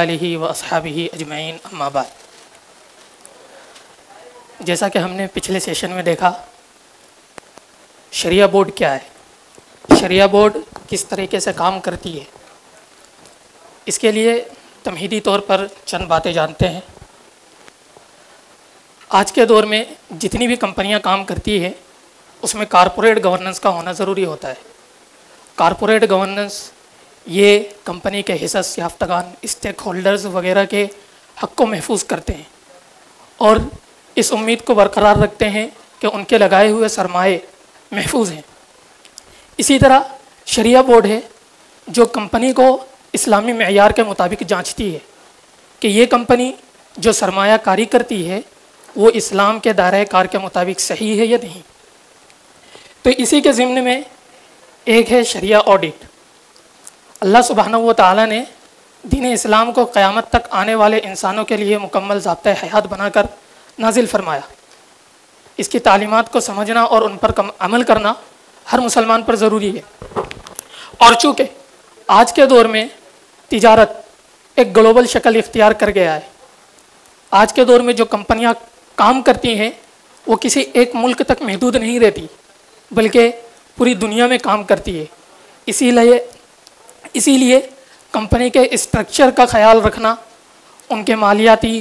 आलिह व अस्हाबिह अजमईन अम्मा बाद। जैसा कि हमने पिछले सेशन में देखा, शरिया बोर्ड क्या है, शरिया बोर्ड किस तरीके से काम करती है, इसके लिए तमहीदी तौर पर चंद बातें जानते हैं। आज के दौर में जितनी भी कंपनियां काम करती है उसमें कारपोरेट गवर्नेंस का होना ज़रूरी होता है। कारपोरेट गवर्नेंस ये कंपनी के हिस्स याफ्तगान, स्टेक होल्डर्स वगैरह के हक़ को महफूज करते हैं और इस उम्मीद को बरकरार रखते हैं कि उनके लगाए हुए सरमाए महफूज हैं। इसी तरह शरिया बोर्ड है जो कंपनी को इस्लामी मेयार के मुताबिक जांचती है कि ये कंपनी जो सरमाया कारी करती है वो इस्लाम के दायरे कार के मुताबिक सही है या नहीं। तो इसी के ज़िम्न में एक है शरिया ऑडिट। अल्लाह सुब्हानहू व तआला ने दीन इस्लाम को क़यामत तक आने वाले इंसानों के लिए मुकम्मल ज़ाब्ता हयात बनाकर नाजिल फरमाया। इसकी तालीमात को समझना और उन पर अमल करना हर मुसलमान पर ज़रूरी है। और चूँकि आज के दौर में तिजारत एक ग्लोबल शक्ल इख्तियार कर गया है, आज के दौर में जो कंपनियां काम करती हैं वो किसी एक मुल्क तक महदूद नहीं रहती बल्कि पूरी दुनिया में काम करती है। इसीलिए कंपनी के स्ट्रक्चर का ख्याल रखना, उनके मालियाती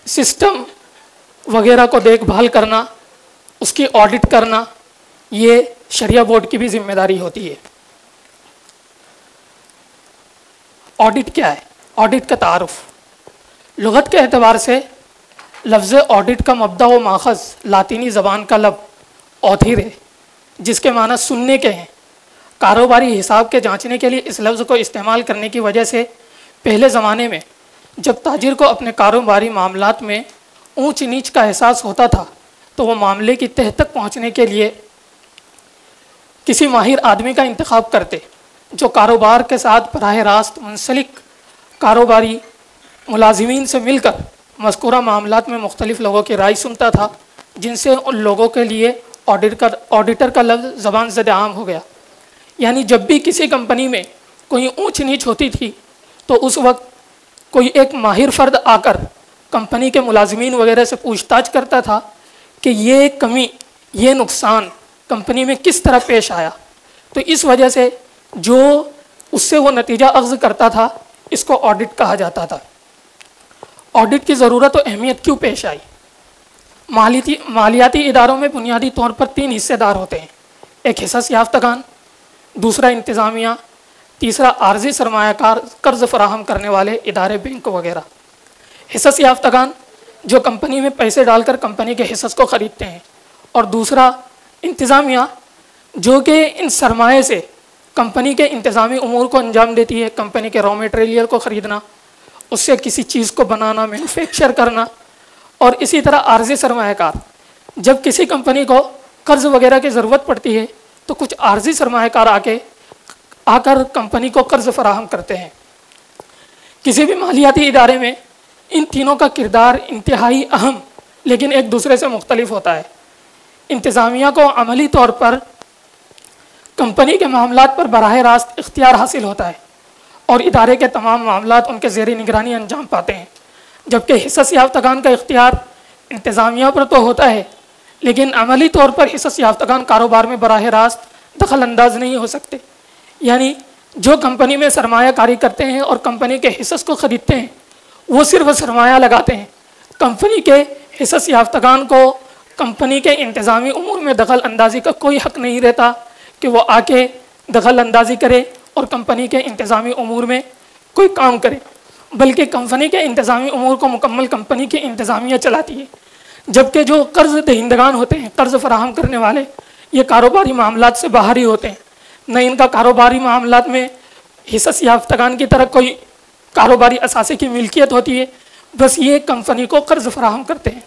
सिस्टम वगैरह को देखभाल करना, उसकी ऑडिट करना, ये शरिया बोर्ड की भी जिम्मेदारी होती है। ऑडिट क्या है? ऑडिट का तारुफ। लुगत के एतबार से लफ्ज़ ऑडिट का मब्दा व माखज़ लातीनी ज़बान का लब ऑथिर है जिसके माना सुनने के हैं। कारोबारी हिसाब के जांचने के लिए इस लफ्ज़ को इस्तेमाल करने की वजह से पहले ज़माने में जब ताजिर को अपने कारोबारी मामलात में ऊंच नीच का एहसास होता था तो वह मामले की तह तक पहुंचने के लिए किसी माहिर आदमी का इंतखाब करते जो कारोबार के साथ बराह रास्त मुंसलिक कारोबारी मुलाजिमीन से मिलकर मज़कूरा मामलात में मुख्तलिफ़ लोगों की राय सुनता था, जिनसे उन लोगों के लिए ऑडिटर का लफ्ज़ ज़बान ज़द आम हो गया। यानी जब भी किसी कंपनी में कोई ऊंच नीच होती थी तो उस वक्त कोई एक माहिर फ़र्द आकर कंपनी के मुलाजिमीन वगैरह से पूछताछ करता था कि ये कमी, ये नुकसान कंपनी में किस तरह पेश आया। तो इस वजह से जो उससे वो नतीजा अख्ज़ करता था इसको ऑडिट कहा जाता था। ऑडिट की ज़रूरत और अहमियत क्यों पेश आई? मालियाती इदारों में बुनियादी तौर पर 3 हिस्सेदार होते हैं। एक हिस्स याफ्तगान, दूसरा इंतज़ामिया, तीसरा आर्जी सरमायाकार कर्ज़ फराहम करने वाले इदारे, बैंक वगैरह। हिस्स याफ्तगान जो कंपनी में पैसे डालकर कंपनी के हिस्स को ख़रीदते हैं, और दूसरा इंतज़ामिया जो कि इन सरमाए से कंपनी के इंतज़ामी उमूर को अंजाम देती है। कंपनी के रॉ मटेरियल को ख़रीदना, उससे किसी चीज़ को बनाना, मैन्युफैक्चर करना। और इसी तरह आर्जी सरमायाकार, जब किसी कंपनी को कर्ज़ वगैरह की ज़रूरत पड़ती है तो कुछ आर्जी सरमायाकार आकर कंपनी को कर्ज़ फराहम करते हैं। किसी भी मालियाती इदारे में इन तीनों का किरदार इंतहाई अहम लेकिन एक दूसरे से मुख्तलिफ होता है। इंतज़ामिया को अमली तौर पर कंपनी के मामलात पर बराह रास्त इख्तियार हासिल होता है और इदारे के तमाम मामलात उनके ज़ेर निगरानी अंजाम पाते हैं, जबकि हिस्स याफ्तगान का इख्तियार इंतज़ामिया पर तो होता है लेकिन अमली तौर पर हिस्स याफ्तगान कारोबार में बराह रास्त दखल अंदाज नहीं हो सकते। यानी जो कंपनी में सरमाया कारी करते हैं और कंपनी के हिस्स को ख़रीदते हैं वो सिर्फ सरमाया लगाते हैं। कंपनी के हिस्स याफ्तगान को कंपनी के इंतज़ामी उमूर में दखल अंदाजी का कोई हक़ नहीं रहता कि वो आके दखल अंदाजी करे और कंपनी के इंतज़ामी उमूर में कोई काम करे, बल्कि कंपनी के इंतज़ामी उमूर को मुकम्मल कंपनी की इंतज़ामिया चलाती है। जबकि जो कर्ज़ दहिंदगान होते हैं, कर्ज़ फराहम करने वाले, ये कारोबारी मामलात से बाहर ही होते हैं। न इनका कारोबारी मामलात में हिस्स याफ्तगान की तरह कोई कारोबारी असासे की मिल्कियत होती है, बस ये कंपनी को कर्ज़ फराहम करते हैं।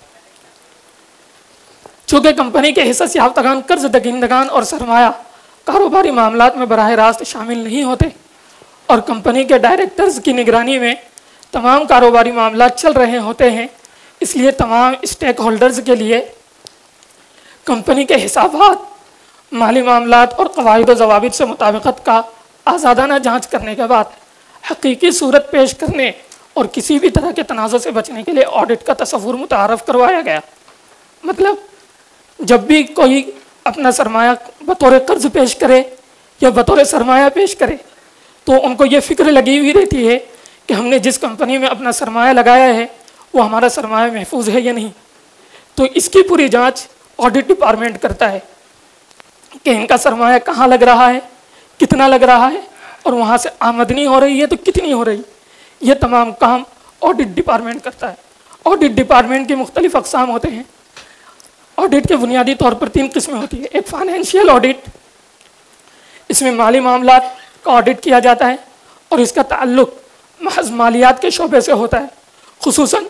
चूँकि कंपनी के हिस्सा याफ्तागान कर्ज दहिंदगान और सरमाया कारोबारी मामलात में बराह रास्त शामिल नहीं होते और कंपनी के डायरेक्टर्स की निगरानी में तमाम कारोबारी मामलात चल रहे होते हैं, इसलिए तमाम स्टेक होल्डर्स के लिए कंपनी के हिसाबात, माली मामलात और कवायद व ज़वाबित से मुताबिकत का आज़ादाना जांच करने के बाद हकीकी सूरत पेश करने और किसी भी तरह के तनाज़ुर से बचने के लिए ऑडिट का तसव्वुर मुतारफ़ करवाया गया। मतलब जब भी कोई अपना सरमाया बतौर कर्ज पेश करे या बतौर सरमाया पेश करे तो उनको ये फ़िक्र लगी हुई रहती है कि हमने जिस कंपनी में अपना सरमाया लगाया है वो हमारा सरमाया महफूज है या नहीं। तो इसकी पूरी जांच ऑडिट डिपार्टमेंट करता है कि इनका सरमाया कहाँ लग रहा है, कितना लग रहा है और वहाँ से आमदनी हो रही है तो कितनी हो रही। ये तमाम काम ऑडिट डिपार्टमेंट करता है। ऑडिट डिपार्टमेंट के मुख्तलिफ अक़साम होते हैं। ऑडिट के बुनियादी तौर पर 3 किस्में होती है। एक फाइनेंशियल ऑडिट, इसमें माली मामलात का ऑडिट किया जाता है और इसका ताल्लुक महज मालियात के शोबे से होता है। खुसूसन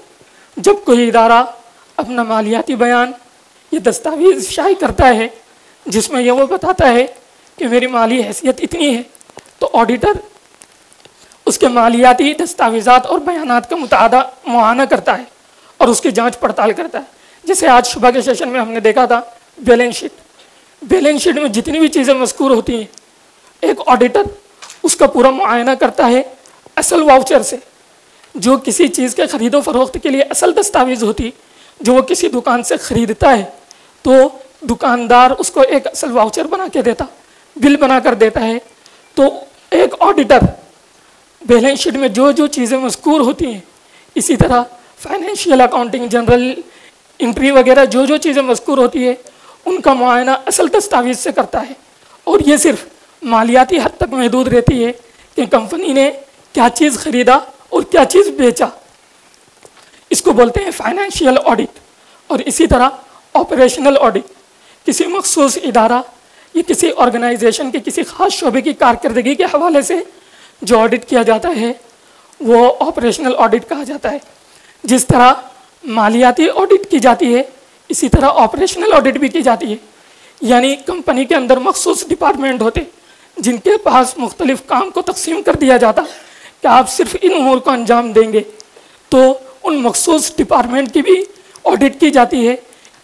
जब कोई इदारा अपना मालियाती बयान ये दस्तावेज़ शाये करता है जिसमें यह वो बताता है कि मेरी माली हैसियत इतनी है, तो ऑडिटर उसके मालियाती दस्तावेज़ात और बयानात का मुआयना करता है और उसकी जांच पड़ताल करता है। जैसे आज सुबह के सेशन में हमने देखा था बैलेंस शीट। बैलेंस शीट में जितनी भी चीज़ें मज़कूर होती हैं, एक ऑडिटर उसका पूरा मुआयना करता है असल वाउचर से। जो किसी चीज़ के ख़रीदो फरोख्त के लिए असल दस्तावेज़ होती, जो वो किसी दुकान से ख़रीदता है तो दुकानदार उसको एक असल वाउचर बना के देता, बिल बना कर देता है। तो एक ऑडिटर बैलेंस शीट में जो जो चीज़ें मज़कूर होती हैं, इसी तरह फाइनेंशियल अकाउंटिंग, जनरल एंट्री वगैरह जो जो चीज़ें मज़कूर होती है उनका मुआयना असल दस्तावेज़ से करता है। और ये सिर्फ मालियाती हद तक महदूद रहती है कि कंपनी ने क्या चीज़ ख़रीदा और क्या चीज़ बेचा। इसको बोलते हैं फाइनेंशियल ऑडिट। और इसी तरह ऑपरेशनल ऑडिट, किसी मखसूस इदारा या किसी ऑर्गेनाइजेशन के किसी ख़ास शोबे की कारकर्दगी के हवाले से जो ऑडिट किया जाता है वो ऑपरेशनल ऑडिट कहा जाता है। जिस तरह मालियाती ऑडिट की जाती है, इसी तरह ऑपरेशनल ऑडिट भी की जाती है। यानी कंपनी के अंदर मखसूस डिपार्टमेंट होते जिनके पास मुख्तलिफ काम को तकसीम कर दिया जाता कि आप सिर्फ इन उमूर को अंजाम देंगे, तो उन मखसूस डिपार्टमेंट की भी ऑडिट की जाती है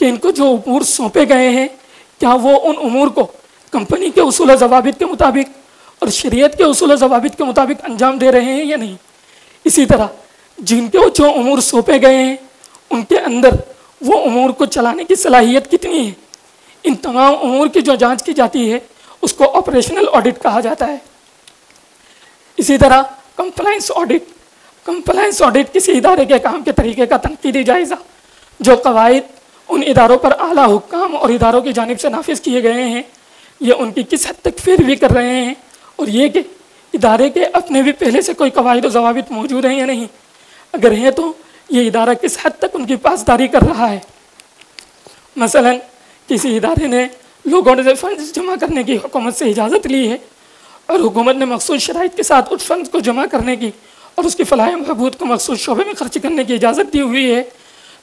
कि इनको जो उमूर सौंपे गए हैं क्या वो उन उमूर को कंपनी के उसूल ज़वाबित के मुताबिक और शरीयत के उसूल ज़वाबित के मुताबिक अंजाम दे रहे हैं या नहीं। इसी तरह जिनको जो उमूर सौंपे गए हैं उनके अंदर वो उमूर को चलाने की सलाहियत कितनी है, इन तमाम उमूर की जो जांच की जाती है उसको ऑपरेशनल ऑडिट कहा जाता है। इसी तरह कंप्लायंस ऑडिट। कंप्लायंस ऑडिट किसी इदारे के काम के तरीके का तनकीदी जायज़ा, जो कवायद उन इदारों पर आला हुक्काम और इदारों की जानिब से नाफिज किए गए हैं, ये उनकी किस हद तक पैरवी कर रहे हैं और ये कि इदारे के अपने भी पहले से कोई कवायद व ज़वाबित मौजूद हैं या नहीं। अगर हैं तो ये इदारा किस हद तक उनकी पासदारी कर रहा है। मसलन किसी इदारे ने लोगों से फ़ंड जमा करने की हुकूमत से इजाज़त ली है और हुकूमत ने मखसूस शराइत के साथ उस फंड को जमा करने की और उसकी फलाह बहबूद को मखसूस शोबे में खर्च करने की इजाज़त दी हुई है,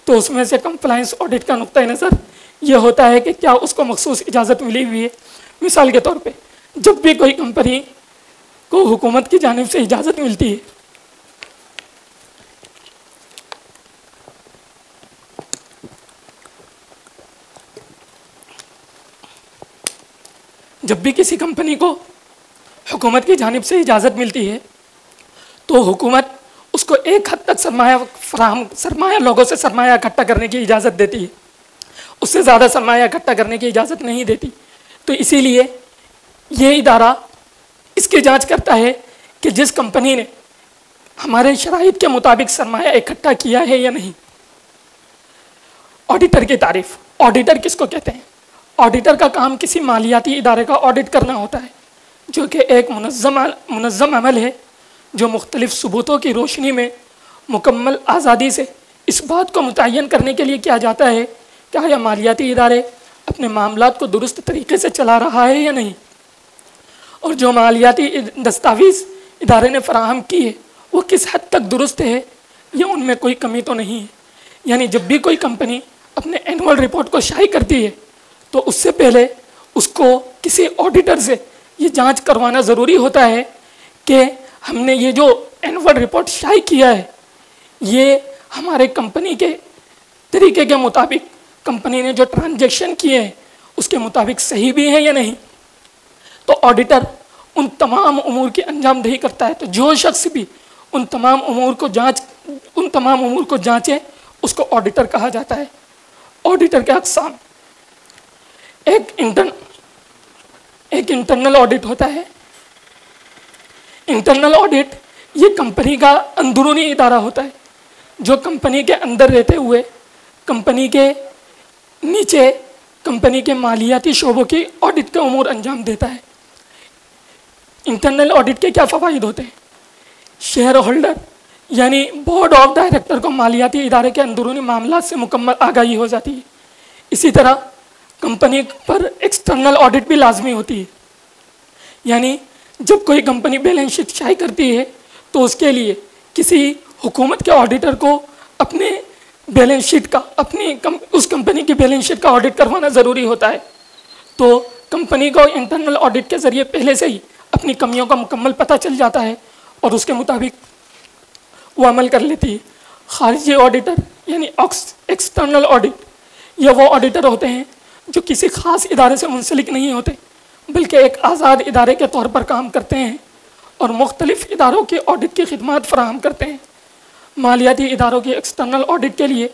तो उसमें से कंप्लायंस ऑडिट का नुक्ता नज़र ये होता है कि क्या उसको मखसूस इजाज़त मिली हुई है। मिसाल के तौर पे जब भी कोई कंपनी को हुकूमत की जानिब से इजाज़त मिलती है, जब भी किसी कंपनी को हुकूमत की जानिब से इजाज़त मिलती है तो हुकूमत उसको एक हद तक सरमाया लोगों से सरमाया इकट्ठा करने की इजाज़त देती है, उससे ज़्यादा सरमाया इकट्ठा करने की इजाज़त नहीं देती। तो इसीलिए ये इदारा इसकी जांच करता है कि जिस कंपनी ने हमारे शराइत के मुताबिक सरमाया इकट्ठा किया है या नहीं। ऑडिटर की तारीफ। ऑडिटर किसको कहते हैं? ऑडिटर का काम किसी मालियाती इदारे का ऑडिट करना होता है, जो कि एक मुनज़्ज़म अमल है जो मुख्तलिफ सबूतों की रोशनी में मुकम्मल आज़ादी से इस बात को मुतय्यन करने के लिए किया जाता है क्या यह मालियाती इदारे अपने मामलात को दुरुस्त तरीके से चला रहा है या नहीं, और जो मालियाती दस्तावेज़ इदारे ने फ़राहम की है वो किस हद तक दुरुस्त है या उनमें कोई कमी तो नहीं है। यानी जब भी कोई कंपनी अपने एनुअल रिपोर्ट को शाये करती है तो उससे पहले उसको किसी ऑडिटर से ये जांच करवाना ज़रूरी होता है कि हमने ये जो एनुअल रिपोर्ट शाये किया है ये हमारे कंपनी के तरीके के मुताबिक, कंपनी ने जो ट्रांजैक्शन किए हैं उसके मुताबिक सही भी है या नहीं। तो ऑडिटर उन तमाम उमूर की अंजामदही करता है। तो जो शख्स भी उन तमाम उमूर को जांचे उसको ऑडिटर कहा जाता है। ऑडिटर के अक़साम, एक इंटरनल ऑडिट होता है। इंटरनल ऑडिट ये कंपनी का अंदरूनी इदारा होता है जो कंपनी के अंदर रहते हुए कंपनी के नीचे कंपनी के मालियाती शोबों की ऑडिट के उमूर अंजाम देता है। इंटरनल ऑडिट के क्या फ़वाइद होते हैं? शेयर होल्डर यानी बोर्ड ऑफ डायरेक्टर को मालियाती इदारे के अंदरूनी मामला से मुकम्मल आगाही हो जाती है। इसी तरह कंपनी पर एक्सटर्नल ऑडिट भी लाजमी होती है, यानी जब कोई कंपनी बैलेंस शीट शाये करती है तो उसके लिए किसी हुकूमत के ऑडिटर को अपने बैलेंस शीट का, उस कंपनी की बैलेंस शीट का ऑडिट करवाना ज़रूरी होता है। तो कंपनी को इंटरनल ऑडिट के ज़रिए पहले से ही अपनी कमियों का मुकम्मल पता चल जाता है और उसके मुताबिक वो अमल कर लेती है। खारिजी ऑडिटर यानी एक्सटर्नल ऑडिट, ये वो ऑडिटर होते हैं जो किसी ख़ास इदारे से मुंसलिक नहीं होते बल्कि एक आज़ाद इदारे के तौर पर काम करते हैं और मुख्तलिफ़ इदारों की ऑडिट की खिदमत फराहम करते हैं। मालियाती इदारों की एक्सटर्नल ऑडिट के लिए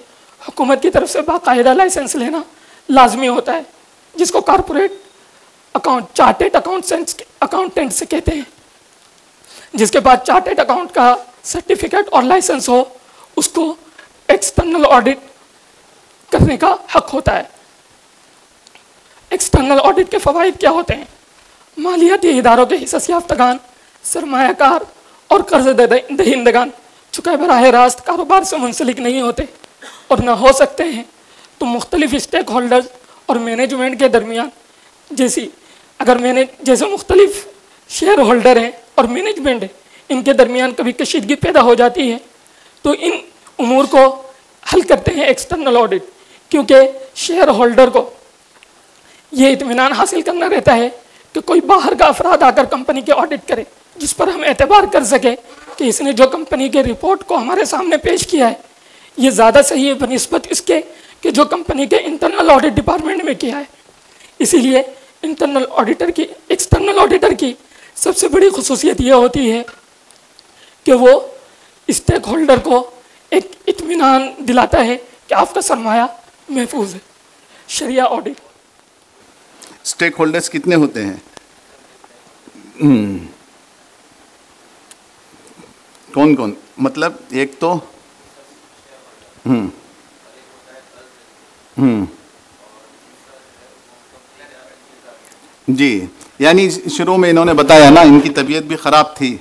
हुकूमत की तरफ से बाकायदा लाइसेंस लेना लाजमी होता है, जिसको कॉरपोरेट चार्टेड अकाउंटेंट से कहते हैं। जिसके पास चार्टेड अकाउंट का सर्टिफिकेट और लाइसेंस हो उसको एक्सटर्नल ऑडिट करने का हक होता है। एक्सटर्नल ऑडिट के फ़वाइद क्या होते हैं? मालियाती इदारों के हिस्सा याफ्तगान, सरमायाकार और कर्ज दहिंदगान चूँकि बराह रास्त कारोबार से मुंसलिक नहीं होते और न हो सकते हैं तो मुख्तलिफ स्टेक होल्डर्स और मैनेजमेंट के दरमियान जैसे मुख्तलिफ शेयर होल्डर हैं और मैनेजमेंट है, इनके दरमियान कभी कशीदगी पैदा हो जाती है तो इन उमूर को हल करते हैं एक्सटर्नल ऑडिट, क्योंकि शेयर होल्डर को ये इत्मीनान हासिल करना रहता है कि कोई बाहर का अफराद आकर कंपनी के ऑडिट करे जिस पर हम एतबार कर सके कि इसने जो कंपनी के रिपोर्ट को हमारे सामने पेश किया है ये ज़्यादा सही है बनिस्बत इसके कि जो कंपनी के इंटरनल ऑडिट डिपार्टमेंट में किया है। इसीलिए एक्सटर्नल ऑडिटर की सबसे बड़ी खुसूसियत यह होती है कि वो स्टेक होल्डर को एक इत्मीनान दिलाता है कि आपका सरमाया महफूज है। शरिया ऑडिट। स्टेक होल्डर्स कितने होते हैं? कौन कौन? मतलब एक तो जी, यानी शुरू में इन्होंने बताया ना इनकी तबीयत भी ख़राब थी,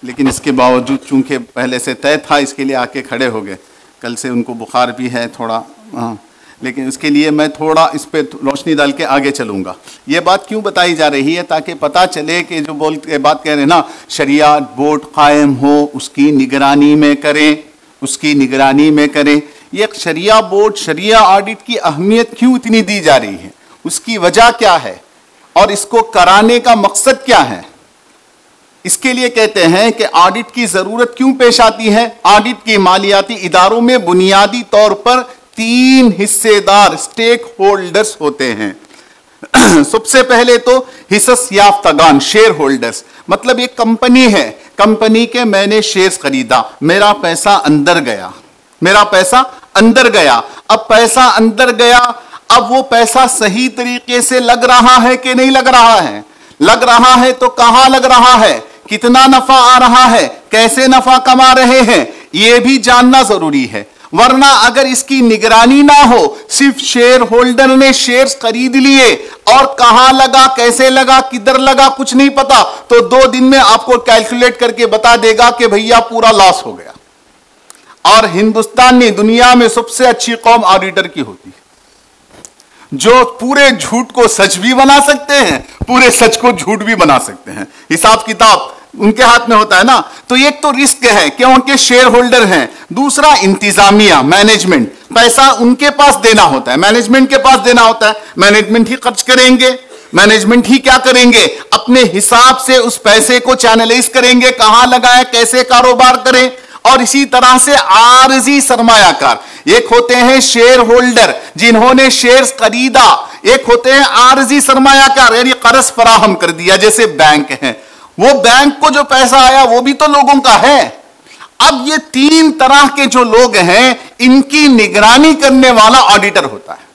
लेकिन इसके बावजूद चूंकि पहले से तय था इसके लिए आके खड़े हो गए। कल से उनको बुखार भी है थोड़ा, लेकिन इसके लिए मैं थोड़ा इस पर रोशनी डाल के आगे चलूँगा। ये बात क्यों बताई जा रही है? ताकि पता चले कि जो बात कह रहे हैं ना, शरिया बोर्ड कायम हो उसकी निगरानी में करें। ये शरिया बोर्ड, शरिया ऑडिट की अहमियत क्यों इतनी दी जा रही है, उसकी वजह क्या है और इसको कराने का मकसद क्या है? इसके लिए कहते हैं कि ऑडिट की जरूरत क्यों पेश आती है। ऑडिट की मालियाती इदारों में बुनियादी तौर पर 3 हिस्सेदार स्टेक होल्डर्स होते हैं। सबसे पहले तो हिस्स याफ्तगान, शेयर होल्डर्स, मतलब एक कंपनी है, कंपनी के मैंने शेयर्स खरीदा, मेरा पैसा अंदर गया। अब पैसा अंदर गया, अब वो पैसा सही तरीके से लग रहा है कि नहीं लग रहा है? लग रहा है तो कहां लग रहा है, कितना नफा आ रहा है, कैसे नफा कमा रहे हैं, यह भी जानना जरूरी है। वरना अगर इसकी निगरानी ना हो, सिर्फ शेयर होल्डर ने शेयर्स खरीद लिए और कहां लगा, कैसे लगा, किधर लगा, कुछ नहीं पता, तो 2 दिन में आपको कैलकुलेट करके बता देगा कि भैया पूरा लॉस हो गया। और हिंदुस्तान ने दुनिया में सबसे अच्छी कौम ऑडिटर की होती है, जो पूरे झूठ को सच भी बना सकते हैं, पूरे सच को झूठ भी बना सकते हैं। हिसाब किताब उनके हाथ में होता है ना। तो एक तो रिस्क है कि उनके शेयर होल्डर हैं, दूसरा इंतजामिया मैनेजमेंट, पैसा उनके पास देना होता है, मैनेजमेंट के पास देना होता है। मैनेजमेंट ही खर्च करेंगे, मैनेजमेंट ही क्या करेंगे, अपने हिसाब से उस पैसे को चैनलाइज करेंगे, कहां लगाएं, कैसे कारोबार करें। और इसी तरह से आरजी सरमायाकार, एक होते हैं शेयर होल्डर जिन्होंने शेयर्स खरीदा, एक होते हैं आरजी सरमायाकार यानी कर्ज फराहम कर दिया, जैसे बैंक है, वो बैंक को जो पैसा आया वो भी तो लोगों का है। अब ये तीन तरह के जो लोग हैं, इनकी निगरानी करने वाला ऑडिटर होता है।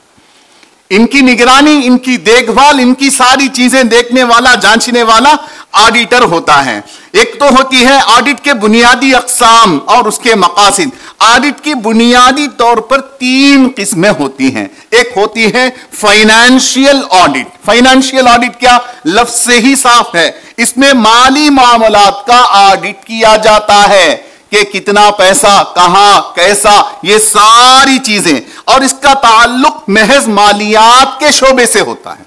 इनकी निगरानी, इनकी देखभाल, इनकी सारी चीजें देखने वाला, जांचने वाला ऑडिटर होता है। एक तो होती है ऑडिट के बुनियादी अक़साम और उसके मकासिद। ऑडिट की बुनियादी तौर पर तीन किस्में होती हैं। एक होती है फाइनेंशियल ऑडिट। फाइनेंशियल ऑडिट क्या, लफ्ज से ही साफ है, इसमें माली मामलात का ऑडिट किया जाता है कि कितना पैसा, कहां, कैसा, ये सारी चीजें। और इसका ताल्लुक महज मालियात के शोबे से होता है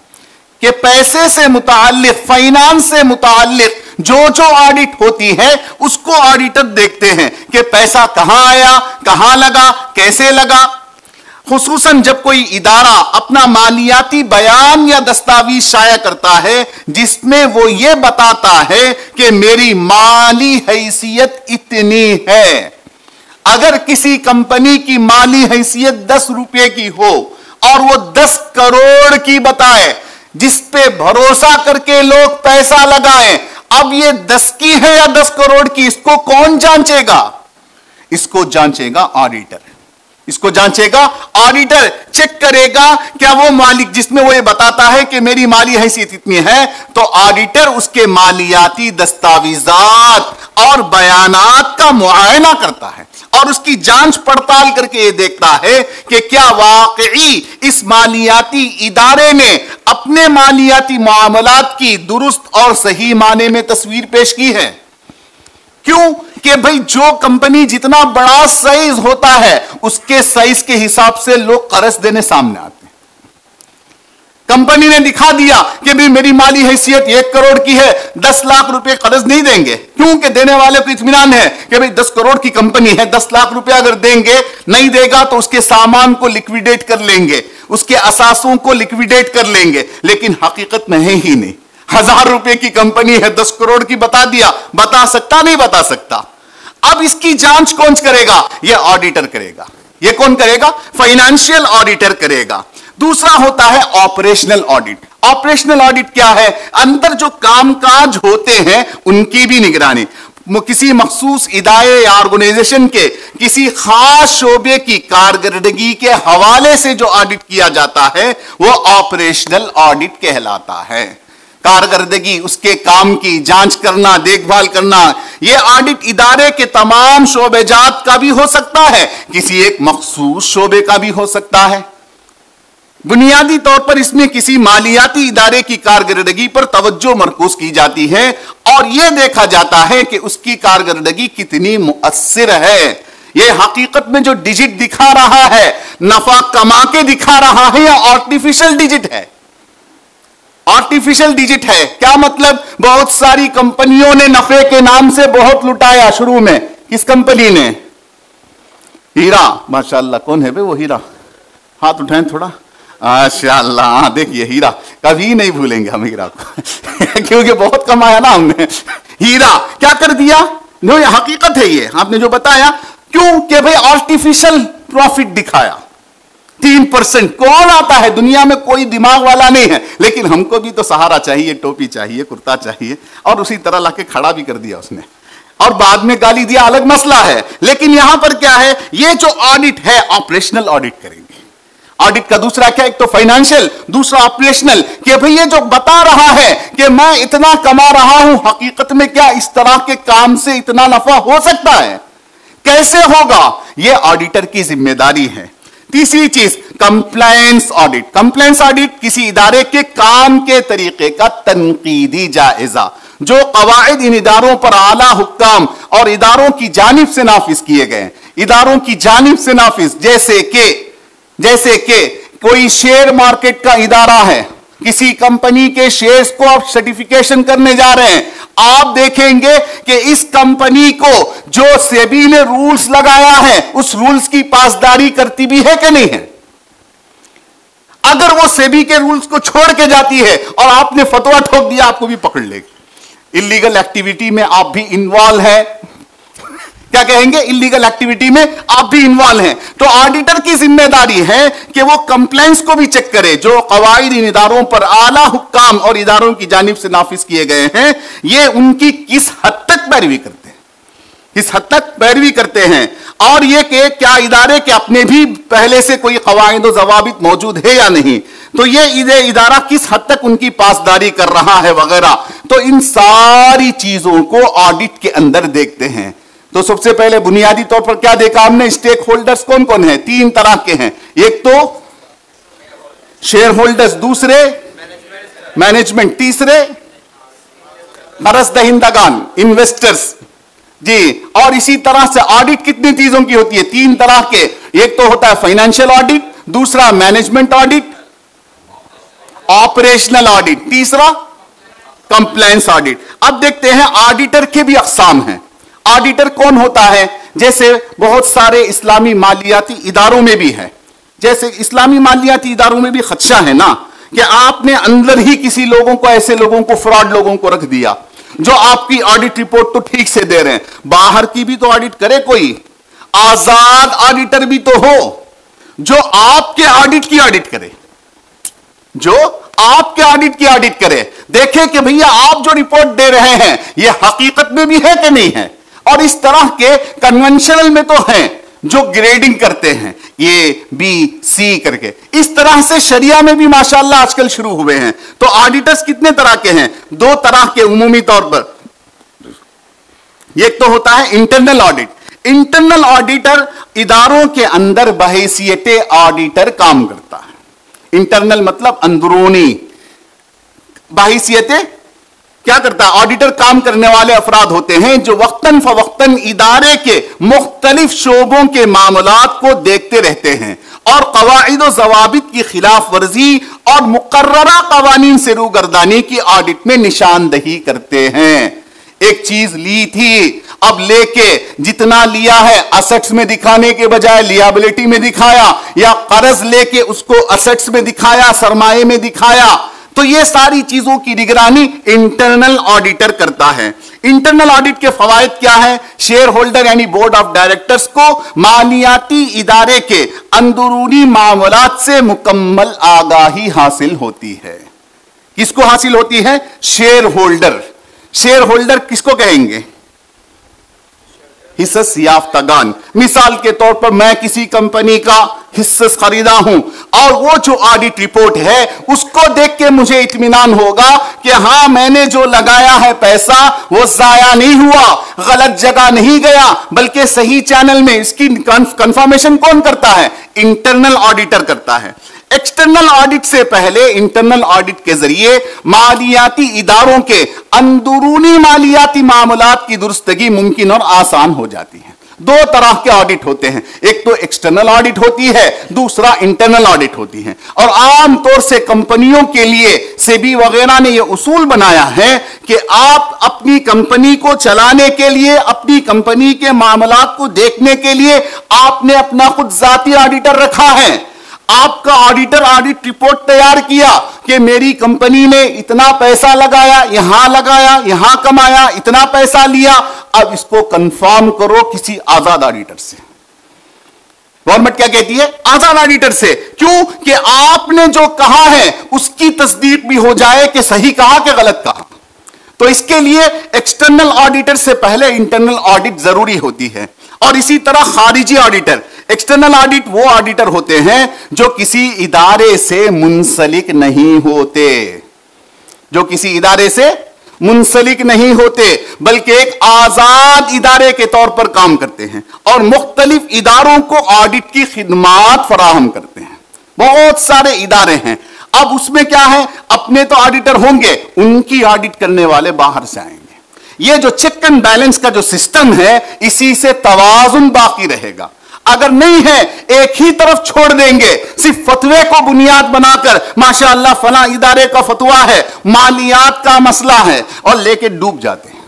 कि पैसे से मुताल्लिक, फाइनेंस से मुताल्लिक जो जो ऑडिट होती है उसको ऑडिटर देखते हैं कि पैसा कहां आया, कहां लगा, कैसे लगा। खुसूसन जब कोई इदारा अपना मालियाती बयान या दस्तावेज शाया करता है जिसमें वो ये बताता है कि मेरी माली हैसियत इतनी है। अगर किसी कंपनी की माली हैसियत 10 रुपए की हो और वो 10 करोड़ की बताए, जिस पे भरोसा करके लोग पैसा लगाएं, अब ये 10 की है या 10 करोड़ की, इसको कौन जांचेगा? इसको जांचेगा ऑडिटर। इसको जांचेगा ऑडिटर, चेक करेगा क्या वो मालिक जिसमें वो ये बताता है कि मेरी माली हैसियत इतनी है, तो ऑडिटर उसके मालियाती दस्तावेजात और बयानात का मुआयना करता है और उसकी जांच पड़ताल करके ये देखता है कि क्या वाकई इस मालियाती इदारे ने अपने मालियाती मामलात की दुरुस्त और सही माने में तस्वीर पेश की है। क्यों कि भाई जो कंपनी जितना बड़ा साइज होता है उसके साइज के हिसाब से लोग कर्ज देने सामने आते हैं। कंपनी ने दिखा दिया कि भाई मेरी माली हैसियत 1 करोड़ की है, 10 लाख रुपए कर्ज नहीं देंगे, क्योंकि देने वाले को इत्मीनान है कि भाई 10 करोड़ की कंपनी है, 10 लाख रुपए अगर देंगे, नहीं देगा तो उसके सामान को लिक्विडेट कर लेंगे, उसके असासों को लिक्विडेट कर लेंगे। लेकिन हकीकत में है ही नहीं। 1000 रुपए की कंपनी है, 10 करोड़ की बता दिया, बता सकता नहीं बता सकता। अब इसकी जांच कौन करेगा? यह ऑडिटर करेगा। यह कौन करेगा? फाइनेंशियल ऑडिटर करेगा। दूसरा होता है ऑपरेशनल ऑडिट। ऑपरेशनल ऑडिट क्या है? अंदर जो कामकाज होते हैं उनकी भी निगरानी। किसी मखसूस इदारे या ऑर्गेनाइजेशन के किसी खास शोबे की कारकर्दगी के हवाले से जो ऑडिट किया जाता है वो ऑपरेशनल ऑडिट कहलाता है। कारकर्दगी, उसके काम की जांच करना, देखभाल करना, यह ऑडिट इदारे के तमाम शोबेजात का भी हो सकता है, किसी एक मखसूस शोबे का भी हो सकता है। बुनियादी तौर पर इसमें किसी मालियाती इदारे की कारकर्दगी पर तवज्जो मरकूज की जाती है और यह देखा जाता है कि उसकी कारकर्दगी कितनी मुअस्सिर है। यह हकीकत में जो डिजिट दिखा रहा है, नफा कमा के दिखा रहा है या आर्टिफिशियल डिजिट है? आर्टिफिशियल डिजिट है। क्या मतलब? बहुत सारी कंपनियों ने नफे के नाम से बहुत लुटाया शुरू में। किस कंपनी ने? हीरा। माशाअल्लाह, कौन है बे वो हीरा? हाथ उठाएं थोड़ा। माशाअल्लाह, देखिए हीरा, कभी नहीं भूलेंगे हम हीरा को क्योंकि बहुत कमाया ना हमने। हीरा क्या कर दिया? नो, ये हकीकत है, ये आपने जो बताया। क्यों कि भाई आर्टिफिशियल प्रॉफिट दिखाया। 3% कौन आता है? दुनिया में कोई दिमाग वाला नहीं है, लेकिन हमको भी तो सहारा चाहिए, टोपी चाहिए, कुर्ता चाहिए, और उसी तरह लाके खड़ा भी कर दिया उसने और बाद में गाली दिया, अलग मसला है। लेकिन यहां पर क्या है? ये जो ऑडिट है ऑपरेशनल ऑडिट करेंगे। ऑडिट का दूसरा क्या? एक तो फाइनेंशियल, दूसरा ऑपरेशनल, कि भाई ये जो बता रहा है कि मैं इतना कमा रहा हूं, हकीकत में क्या इस तरह के काम से इतना नफा हो सकता है? कैसे होगा? यह ऑडिटर की जिम्मेदारी है। तीसरी चीज कंप्लायंस ऑडिट। कंप्लायंस ऑडिट किसी इदारे के काम के तरीके का तनकीदी जायजा, जो कवायद इन इदारों पर आला हुक्काम और इदारों की जानिब से नाफिज किए गए, इदारों की जानिब से नाफिज, जैसे कि कोई शेयर मार्केट का इदारा है, किसी कंपनी के शेयर्स को आप सर्टिफिकेशन करने जा रहे हैं, आप देखेंगे कि इस कंपनी को जो सेबी ने रूल्स लगाया है उस रूल्स की पासदारी करती भी है कि नहीं है। अगर वो सेबी के रूल्स को छोड़ के जाती है और आपने फतवा ठोक दिया, आपको भी पकड़ लेगी। इलीगल एक्टिविटी में आप भी इन्वॉल्व है, क्या कहेंगे, इलीगल एक्टिविटी में आप भी इन्वॉल्व हैं। तो ऑडिटर की जिम्मेदारी है कि वो कंप्लायंस को भी चेक करे, जो कवायद इन इदारों पर आला हुक्काम और इदारों की जानिब से नाफिज किए गए हैं, ये उनकी किस हद तक पैरवी करते हैं, किस हद तक पैरवी करते हैं। और ये कि क्या इदारे के अपने भी पहले से कोई कवायद और जवाबित मौजूद है या नहीं, तो ये इदारा किस हद तक उनकी पासदारी कर रहा है वगैरह। तो इन सारी चीजों को ऑडिट के अंदर देखते हैं। तो सबसे पहले बुनियादी तौर पर क्या देखा हमने, स्टेक होल्डर्स कौन कौन है, 3 तरह के हैं। एक तो शेयर होल्डर्स, दूसरे मैनेजमेंट, तीसरे कर्ज दहिंदगान, इन्वेस्टर्स जी। और इसी तरह से ऑडिट कितनी चीजों की होती है, 3 तरह के। एक तो होता है फाइनेंशियल ऑडिट, दूसरा मैनेजमेंट ऑडिट, ऑपरेशनल ऑडिट, तीसरा कंप्लायंस ऑडिट। अब देखते हैं ऑडिटर के भी अक़साम हैं। ऑडिटर कौन होता है, जैसे बहुत सारे इस्लामी मालियाती इदारों में भी है। जैसे इस्लामी मालियाती इदारों में भी खदशा है ना कि आपने अंदर ही किसी लोगों को, ऐसे लोगों को, फ्रॉड लोगों को रख दिया जो आपकी ऑडिट रिपोर्ट तो ठीक से दे रहे हैं, बाहर की भी तो ऑडिट करे, कोई आजाद ऑडिटर भी तो हो जो आपके ऑडिट की ऑडिट करे, जो आपके ऑडिट की ऑडिट करे, देखे कि भैया आप जो रिपोर्ट दे रहे हैं ये हकीकत में भी है कि नहीं है। और इस तरह के कन्वेंशनल में तो हैं जो ग्रेडिंग करते हैं ए बी सी करके, इस तरह से शरिया में भी माशाअल्लाह आजकल शुरू हुए हैं। तो ऑडिटर्स कितने तरह के हैं, 2 तरह के उमूमी तौर पर। एक तो होता है इंटरनल ऑडिट। इंटरनल ऑडिटर इदारों के अंदर बहैसियत ऑडिटर काम करता है। इंटरनल मतलब अंदरूनी, बहैसियत क्या करता है, ऑडिटर काम करने वाले अफराद होते हैं जो वक्तन फवक्तन इदारे के मुख्तलिफ शोबों के मामलात को देखते रहते हैं और कवाइद व ज़वाबित की खिलाफ वर्जी और मुकर्ररा कवानीन से रूगर्दानी की ऑडिट में निशानदही करते हैं। एक चीज ली थी, अब लेके जितना लिया है असेट्स में दिखाने के बजाय लियाबिलिटी में दिखाया, या कर्ज लेके उसको असेट्स में दिखाया, सरमाए में दिखाया, तो ये सारी चीजों की निगरानी इंटरनल ऑडिटर करता है। इंटरनल ऑडिट के फवायद क्या है, शेयर होल्डर यानी बोर्ड ऑफ डायरेक्टर्स को मालियाती इदारे के अंदरूनी मामलात से मुकम्मल आगाही हासिल होती है। किसको हासिल होती है, शेयर होल्डर। शेयर होल्डर किसको कहेंगे, हिस्सेस याफ्तागान। मिसाल के तौर पर मैं किसी कंपनी का हिस्सेस खरीदा हूं और वो जो ऑडिट रिपोर्ट है उसको देख के मुझे इत्मीनान होगा कि हां मैंने जो लगाया है पैसा वो जाया नहीं हुआ, गलत जगह नहीं गया, बल्कि सही चैनल में। इसकी कंफर्मेशन कौन करता है, इंटरनल ऑडिटर करता है। एक्सटर्नल ऑडिट से पहले इंटरनल ऑडिट के जरिए मालियाती इदारों के अंदरूनी मालियाती मामलात की दुरुस्तगी मुमकिन और आसान हो जाती है। 2 तरह के ऑडिट होते हैं, एक तो एक्सटर्नल ऑडिट होती है, दूसरा इंटरनल ऑडिट होती है। और आम तौर से कंपनियों के लिए सेबी वगैरह ने यह उसूल बनाया है कि आप अपनी कंपनी को चलाने के लिए, अपनी कंपनी के मामलात को देखने के लिए आपने अपना खुद जाती ऑडिटर रखा है। आपका ऑडिटर ऑडिट रिपोर्ट तैयार किया कि मेरी कंपनी ने इतना पैसा लगाया, यहां कमाया, इतना पैसा लिया, अब इसको कंफर्म करो किसी आजाद ऑडिटर से। गवर्नमेंट क्या कहती है, आजाद ऑडिटर से। क्यों कि आपने जो कहा है उसकी तस्दीक भी हो जाए कि सही कहा कि गलत कहा। तो इसके लिए एक्सटर्नल ऑडिटर से पहले इंटरनल ऑडिट जरूरी होती है। और इसी तरह खारिजी ऑडिटर, एक्सटर्नल ऑडिट वो ऑडिटर होते हैं जो किसी इदारे से मुंसलिक नहीं होते, जो किसी इदारे से मुंसलिक नहीं होते, बल्कि एक आजाद इदारे के तौर पर काम करते हैं और मुख्तलिफ इदारों को ऑडिट की खिदमात फराहम करते हैं। बहुत सारे इदारे हैं, अब उसमें क्या है, अपने तो ऑडिटर होंगे, उनकी ऑडिट करने वाले बाहर से आएंगे। ये जो चेक एंड बैलेंस का जो सिस्टम है, इसी से तवाजुन बाकी रहेगा। अगर नहीं है, एक ही तरफ छोड़ देंगे, सिर्फ फतवे को बुनियाद बनाकर माशाअल्लाह फला इदारे का फतवा है, मालियात का मसला है, और लेके डूब जाते हैं।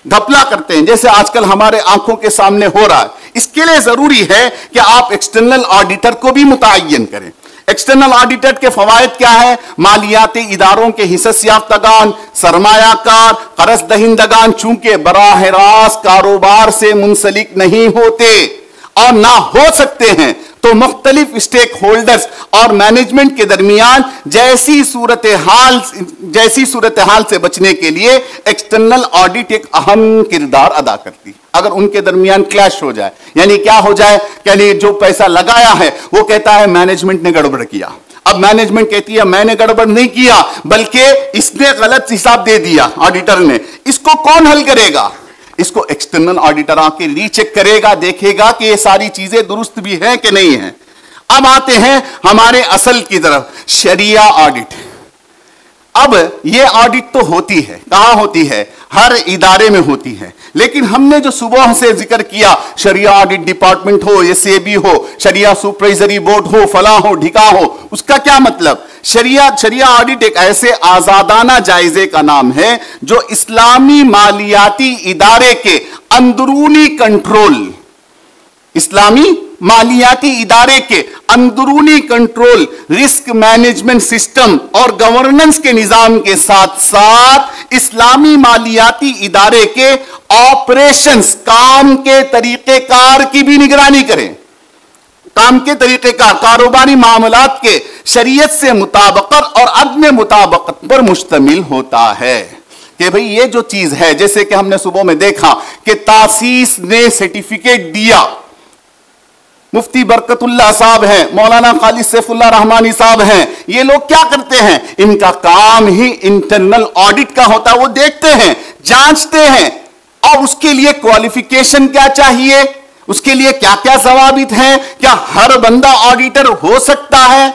घपला करते हैं, जैसे आजकल हमारे आंखों के सामने हो रहा है। इसके लिए जरूरी है कि आप एक्सटर्नल ऑडिटर को भी मुतय्यन करें। एक्सटर्नल ऑडिटर के फवायद क्या है? मालियाती इदारों के हिस्स याफ्तगान, सरमायाकार, कर्ज दहिंदगान चूंकि बराह रास्त कारोबार से मुंसलिक नहीं होते और ना हो सकते हैं, तो मुख्तलिफ स्टेक होल्डर्स और मैनेजमेंट के दरमियान जैसी सूरत हाल से बचने के लिए एक्सटर्नल ऑडिट एक अहम किरदार अदा करती है। अगर उनके दरमियान क्लैश हो जाए, यानी क्या हो जाए, यानी जो पैसा लगाया है वो कहता है मैनेजमेंट ने गड़बड़ किया, अब मैनेजमेंट कहती है मैंने गड़बड़ नहीं किया बल्कि इसने गलत हिसाब दे दिया ऑडिटर ने, इसको कौन हल करेगा? इसको एक्सटर्नल ऑडिटर आके रीचेक करेगा, देखेगा कि ये सारी चीजें दुरुस्त भी हैं कि नहीं है। अब आते हैं हमारे असल की तरफ, शरिया ऑडिट। अब ये ऑडिट तो होती है, कहां होती है? हर इदारे में होती है, लेकिन हमने जो सुबह से जिक्र किया, शरिया ऑडिट डिपार्टमेंट हो, ये सेबी हो, शरिया सुपरवाइजरी बोर्ड हो, फला हो ढिका हो, उसका क्या मतलब? शरिया ऑडिट एक ऐसे आजादाना जायजे का नाम है जो इस्लामी मालियाती इदारे के अंदरूनी कंट्रोल, इस्लामी मालियाती इदारे के अंदरूनी कंट्रोल, रिस्क मैनेजमेंट सिस्टम और गवर्नेंस के निजाम के साथ साथ इस्लामी मालियाती इदारे के ऑपरेशंस, काम के तरीकेकार की भी निगरानी करें। काम के तरीकेकार, कारोबारी मामलात के शरीयत से मुताबकत और अदम मुताबकत पर मुश्तमिल होता है कि भाई ये जो चीज है, जैसे कि हमने सुबह में देखा कि तासीस ने सर्टिफिकेट दिया, मुफ्ती बरकतुल्लाह साहब हैं, मौलाना खालिद सैफुल्लाह रहमानी साहब हैं, ये लोग क्या करते हैं? इनका काम ही इंटरनल ऑडिट का होता है। वो देखते हैं, जांचते हैं, और उसके लिए क्वालिफिकेशन क्या चाहिए, उसके लिए क्या क्या जवाबित हैं, क्या हर बंदा ऑडिटर हो सकता है?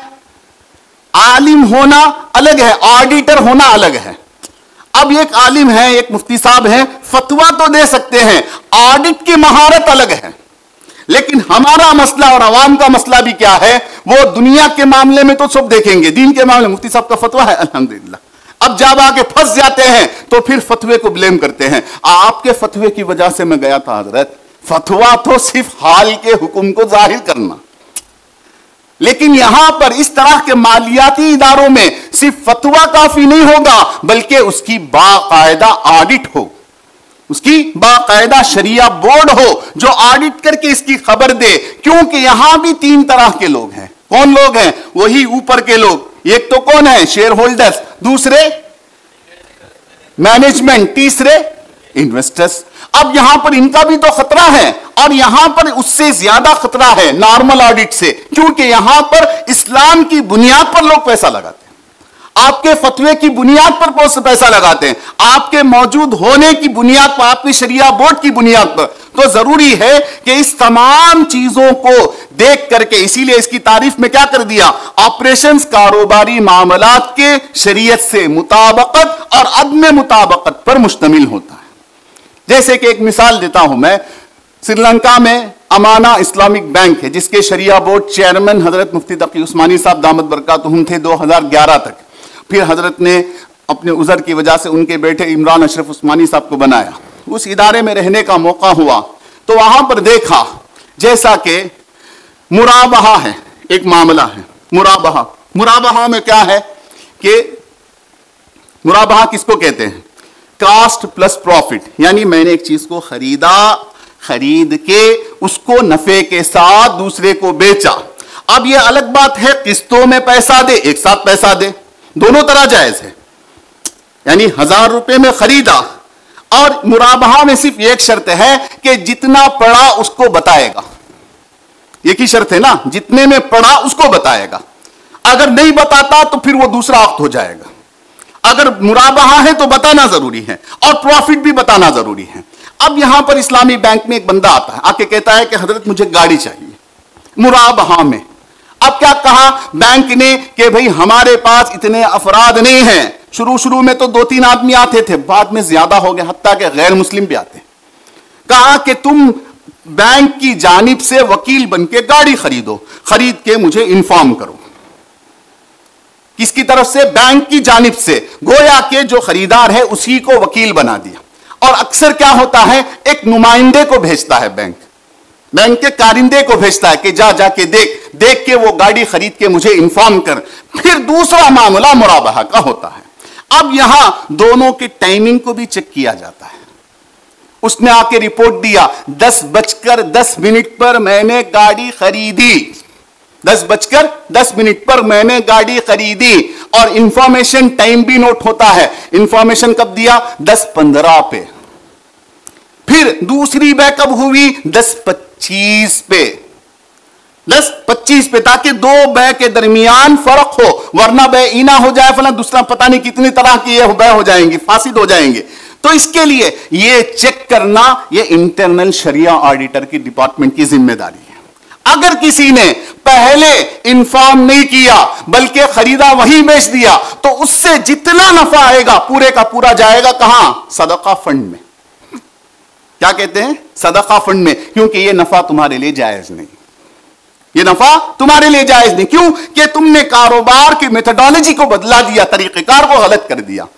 आलिम होना अलग है, ऑडिटर होना अलग है। अब एक आलिम है, एक मुफ्ती साहब हैं, फतवा तो दे सकते हैं, ऑडिट की महारत अलग है। लेकिन हमारा मसला और आवाम का मसला भी क्या है? वो दुनिया के मामले में तो सब देखेंगे, दीन के मामले मुफ्ती साहब का फतवा है अल्हम्दुलिल्लाह, अब जब आके फंस जाते हैं तो फिर फतवे को ब्लेम करते हैं, आपके फतवे की वजह से मैं गया था हजरत। फतवा तो सिर्फ हाल के हुक्म को जाहिर करना, लेकिन यहां पर इस तरह के मालियाती इदारों में सिर्फ फतवा काफी नहीं होगा, बल्कि उसकी बाकायदा ऑडिट हो, उसकी बाकायदा शरिया बोर्ड हो जो ऑडिट करके इसकी खबर दे। क्योंकि यहां भी तीन तरह के लोग हैं। कौन लोग हैं? वही ऊपर के लोग। एक तो कौन है? शेयर होल्डर्स, दूसरे मैनेजमेंट, तीसरे इन्वेस्टर्स। अब यहां पर इनका भी तो खतरा है, और यहां पर उससे ज्यादा खतरा है नॉर्मल ऑडिट से, क्योंकि यहां पर इस्लाम की बुनियाद पर लोग पैसा लगाते हैं, आपके फतवे की बुनियाद पर पैसा लगाते हैं, आपके मौजूद होने की बुनियाद पर, आपकी शरिया बोर्ड की बुनियाद पर। तो जरूरी है कि इस तमाम चीजों को देख करके, इसीलिए इसकी तारीफ में क्या कर दिया? ऑपरेशंस, कारोबारी मामलात के शरीयत से मुताबकत और अदम मुताबकत पर मुश्तमिल होता है। जैसे कि एक मिसाल देता हूं मैं, श्रीलंका में अमाना इस्लामिक बैंक है, जिसके शरिया बोर्ड चेयरमैन हजरत मुफ्ती तकी उस्मानी साहब दामद बरकातुहुम थे 2011 तक। फिर हजरत ने अपने उज़र की वजह से उनके बेटे इमरान अशरफ उस्मानी साहब को बनाया। उस इदारे में रहने का मौका हुआ तो वहां पर देखा, जैसा कि मुराबहा है, एक मामला है मुराबहा में क्या है कि मुराबहा किसको कहते हैं? कास्ट प्लस प्रॉफिट, यानी मैंने एक चीज को खरीदा, खरीद के उसको नफे के साथ दूसरे को बेचा। अब यह अलग बात है किस्तों में पैसा दे, एक साथ पैसा दे, दोनों तरह जायज है। यानी 1000 रुपए में खरीदा, और मुराबहा में सिर्फ एक शर्त है कि जितना पड़ा उसको बताएगा। एक ही शर्त है ना, जितने में पड़ा उसको बताएगा। अगर नहीं बताता तो फिर वो दूसरा अक्द हो जाएगा। अगर मुराबहा है तो बताना जरूरी है, और प्रॉफिट भी बताना जरूरी है। अब यहां पर इस्लामी बैंक में एक बंदा आता है, आके कहता है कि हजरत मुझे गाड़ी चाहिए, मुराबहा में। अब क्या कहा बैंक ने कि भाई हमारे पास इतने अफराद नहीं हैं। शुरू में तो 2-3 आदमी आते थे, बाद में ज्यादा हो गया, हत्ता के गैर मुस्लिम भी आते। कहा कि तुम बैंक की जानिब से वकील बन के गाड़ी खरीदो, खरीद के मुझे इन्फॉर्म करो। किसकी तरफ से? बैंक की जानिब से। गोया के जो खरीदार है उसी को वकील बना दिया, और अक्सर क्या होता है, एक नुमाइंदे को भेजता है बैंक के कारिंदे को भेजता है कि जाके देख के वो गाड़ी खरीद के मुझे इंफॉर्म कर। फिर दूसरा मामला मुराबहा का होता है। अब यहां दोनों की टाइमिंग को भी चेक किया जाता है। उसने आके रिपोर्ट दिया 10:10 पर मैंने गाड़ी खरीदी, 10:10 पर मैंने गाड़ी खरीदी, और इंफॉर्मेशन टाइम भी नोट होता है। इंफॉर्मेशन कब दिया? 10:15 पे। फिर दूसरी बै कब हुई? 10:25 पे, 10:25 पे, ताकि दो बै के दरमियान फर्क हो, वरना बै ईना हो जाए, फला दूसरा पता नहीं कितनी तरह की ये बै हो जाएंगी, फासिद हो जाएंगे। तो इसके लिए ये चेक करना ये इंटरनल शरिया ऑडिटर की डिपार्टमेंट की जिम्मेदारी है। अगर किसी ने पहले इंफॉर्म नहीं किया बल्कि खरीदा वही बेच दिया, तो उससे जितना नफा आएगा पूरे का पूरा जाएगा कहां? सदका फंड में। क्या कहते हैं? सदका फंड में, क्योंकि यह नफा तुम्हारे लिए जायज नहीं, यह नफा तुम्हारे लिए जायज नहीं। क्यों? कि तुमने कारोबार की मेथोडोलॉजी को बदला दिया, तरीकेकार को गलत कर दिया।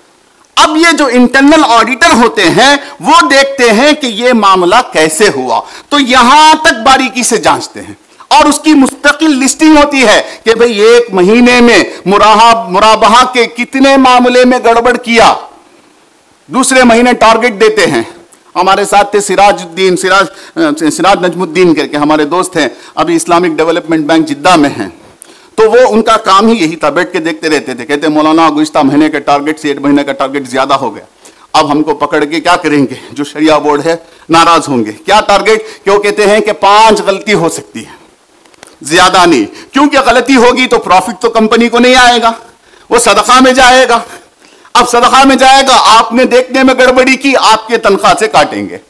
अब ये जो इंटरनल ऑडिटर होते हैं वो देखते हैं कि यह मामला कैसे हुआ, तो यहां तक बारीकी से जांचते हैं और उसकी मुस्तकिल लिस्टिंग होती है कि भाई एक महीने में मुराबहा के कितने मामले में गड़बड़ किया। दूसरे महीने टारगेट देते हैं। हमारे साथ थे सिराज नजमुद्दीन करके हमारे दोस्त हैं, अभी इस्लामिक डेवलपमेंट बैंक जिद्दा में हैं। तो वो उनका काम ही यही था, बैठ के देखते रहते थे। कहते मौलाना गुज़िश्ता महीने के टारगेट से 1 महीने का टारगेट ज्यादा हो गया, अब हमको पकड़ के क्या करेंगे? जो शरिया बोर्ड है नाराज होंगे। क्या टारगेट? क्यों? कहते हैं कि 5 गलती हो सकती है, ज्यादा नहीं, क्योंकि गलती होगी तो प्रॉफिट तो कंपनी को नहीं आएगा, वो सदका में जाएगा। अब सदका में जाएगा, आपने देखने में गड़बड़ी की, आपके तनख्वाह से काटेंगे,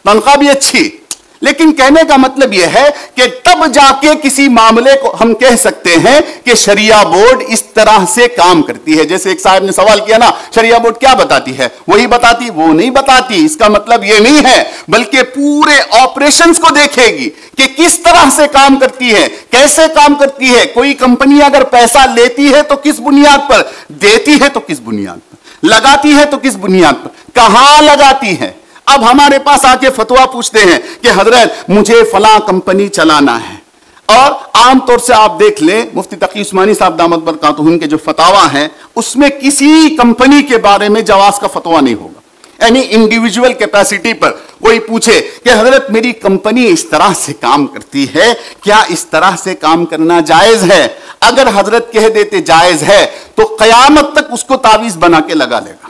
तनख्वाह भी अच्छी। लेकिन कहने का मतलब यह है कि तब जाके किसी मामले को हम कह सकते हैं कि शरिया बोर्ड इस तरह से काम करती है। जैसे एक साहब ने सवाल किया ना, शरिया बोर्ड क्या बताती है? वही बताती, वो नहीं बताती। इसका मतलब यह नहीं है, बल्कि पूरे ऑपरेशंस को देखेगी कि किस तरह से काम करती है, कैसे काम करती है। कोई कंपनी अगर पैसा लेती है तो किस बुनियाद पर, देती है तो किस बुनियाद पर, लगाती है तो किस बुनियाद पर, कहां लगाती है। अब हमारे पास आके फतवा पूछते हैं कि हजरत मुझे फला कंपनी चलाना है, और आमतौर से आप देख लें मुफ्ती तकी उस्मानी साहब दामत बरकातुहू के जो फतावा हैं उसमें किसी कंपनी के बारे में जवाज का फतवा नहीं होगा। यानी इंडिविजुअल कैपेसिटी पर कोई पूछे कि हजरत मेरी कंपनी इस तरह से काम करती है, क्या इस तरह से काम करना जायज है? अगर हजरत कह देते जायज है तो कयामत तक उसको तावीज बना के लगा लेगा।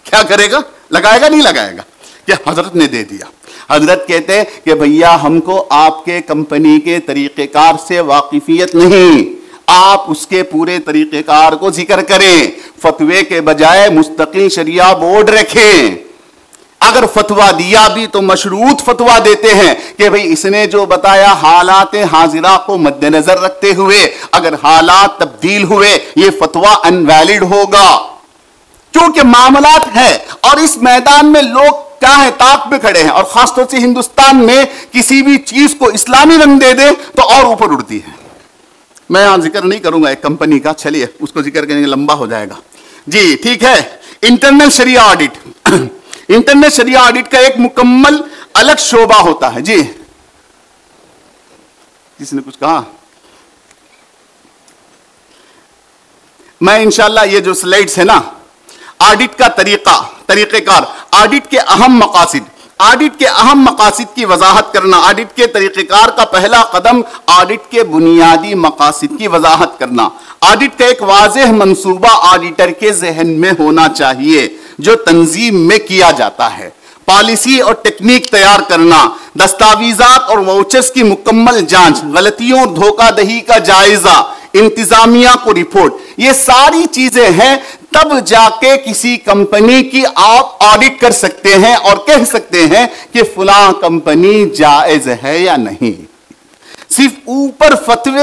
क्या करेगा? लगाएगा, नहीं लगाएगा कि हजरत ने दे दिया। हजरत कहते हैं कि भैया हमको आपके कंपनी के तरीकेकार से वाकिफियत नहीं, आप उसके पूरे तरीकेकार को जिक्र करें, फतवे के बजाय मुस्तकिल शरिया बोर्ड रखें। अगर फतवा दिया भी तो मशरूत फतवा देते हैं कि भाई इसने जो बताया हालात हाजिरा को मद्देनजर रखते हुए, अगर हालात तब्दील हुए ये फतवा अनवैलिड होगा। क्योंकि मामलात है और इस मैदान में लोग क्या है, ताक पे खड़े हैं, और खासतौर से हिंदुस्तान में किसी भी चीज को इस्लामी रंग दे दे तो और ऊपर उड़ती है। मैं यहां जिक्र नहीं करूंगा एक कंपनी का, चलिए उसको जिक्र करेंगे लंबा हो जाएगा जी, ठीक है। इंटरनल शरिया ऑडिट, इंटरनल शरिया ऑडिट का एक मुकम्मल अलग शोबा होता है जी। किसने कुछ कहा? मैं इंशाल्लाह ये जो स्लाइड्स है ना, ऑडिट का तरीकेकार, ऑडिट के अहम मकासिद, ऑडिट के अहम मकासिद की वजाहत करना। ऑडिट के तरीकेकार का पहला कदम ऑडिट के बुनियादी मकासिद की वजाहत करना। ऑडिट का एक वाज़ेह मंसूबा ऑडिटर के जहन में होना चाहिए जो तंजीम में किया जाता है। पॉलिसी और टेक्निक तैयार करना, दस्तावेजात और वाउचर्स की मुकम्मल जांच, गलतियों और धोखाधड़ी का जायजा, इंतजामिया को रिपोर्ट, ये सारी चीजें हैं। तब जाके किसी कंपनी की आप ऑडिट कर सकते हैं और कह सकते हैं कि फलां कंपनी जायज है या नहीं। सिर्फ ऊपर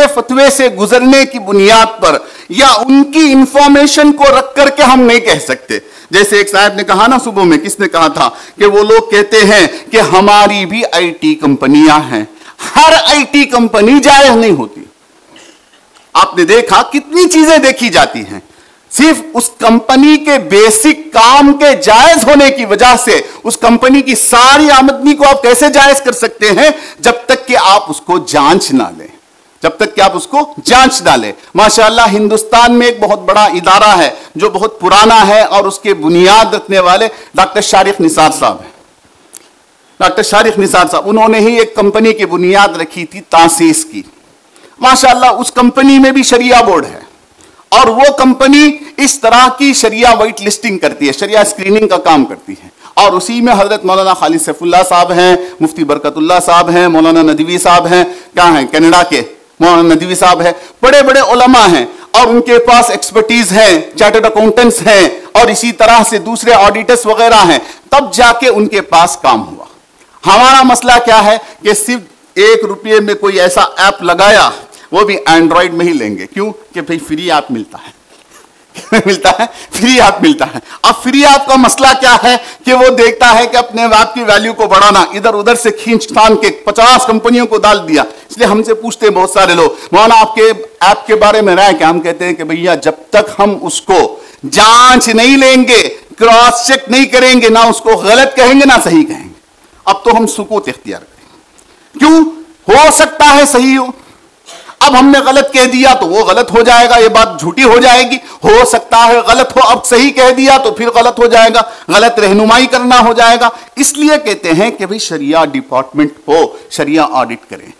फतवे से गुजरने की बुनियाद पर या उनकी इंफॉर्मेशन को रख करके हम नहीं कह सकते। जैसे एक साहब ने कहा ना सुबह में, किसने कहा था कि वो लोग कहते हैं कि हमारी भी आईटी कंपनियां हैं। हर आईटी कंपनी जायज नहीं होती। आपने देखा कितनी चीजें देखी जाती हैं, सिर्फ उस कंपनी के बेसिक काम के जायज होने की वजह से उस कंपनी की सारी आमदनी को आप कैसे जायज कर सकते हैं? जब तक कि आप उसको जांच ना लें, जब तक कि आप उसको जांच ना लें। माशाअल्लाह हिंदुस्तान में एक बहुत बड़ा इदारा है जो बहुत पुराना है और उसके बुनियाद रखने वाले डॉक्टर शारिक निसार साहब हैं। डॉक्टर शारिक निसार साहब, उन्होंने ही एक कंपनी की बुनियाद रखी थी तासीस की। माशाअल्लाह उस कंपनी में भी शरिया बोर्ड है और वो कंपनी इस तरह की शरिया वाइट लिस्टिंग करती है, शरिया स्क्रीनिंग का काम करती है। और उसी में हजरत मौलाना खालिद सैफुल्लाह साहब हैं, मुफ्ती बरकतुल्लाह साहब हैं, मौलाना नदवी साहब हैं, क्या हैं कनाडा के मौलाना नदवी साहब हैं, बड़े बड़े उलमा हैं और उनके पास एक्सपर्टीज है, चार्टर्ड अकाउंटेंट्स हैं और इसी तरह से दूसरे ऑडिटर्स वगैरह हैं। तब जाके उनके पास काम हुआ। हमारा मसला क्या है कि सिर्फ 1 रुपये में कोई ऐसा ऐप लगाया, वो भी एंड्रॉइड में ही लेंगे। क्यों? कि भाई फ्री ऐप मिलता है मिलता है, फ्री ऐप मिलता है। अब फ्री ऐप का मसला क्या है कि वो देखता है कि अपने ऐप की वैल्यू को बढ़ाना, इधर उधर से खींच तान के 50 कंपनियों को डाल दिया। इसलिए हमसे पूछते हैं बहुत सारे लोग, मौलाना आपके ऐप के बारे में राय क्या? हम कहते हैं कि भैया जब तक हम उसको जांच नहीं लेंगे, क्रॉस चेक नहीं करेंगे, ना उसको गलत कहेंगे ना सही कहेंगे, अब तो हम सुकूत इख्तियार करेंगे। क्यों? हो सकता है सही हो, अब हमने गलत कह दिया तो वो गलत हो जाएगा, ये बात झूठी हो जाएगी। हो सकता है गलत हो, अब सही कह दिया तो फिर गलत हो जाएगा, गलत रहनुमाई करना हो जाएगा। इसलिए कहते हैं कि भाई शरिया डिपार्टमेंट हो, शरिया ऑडिट करें।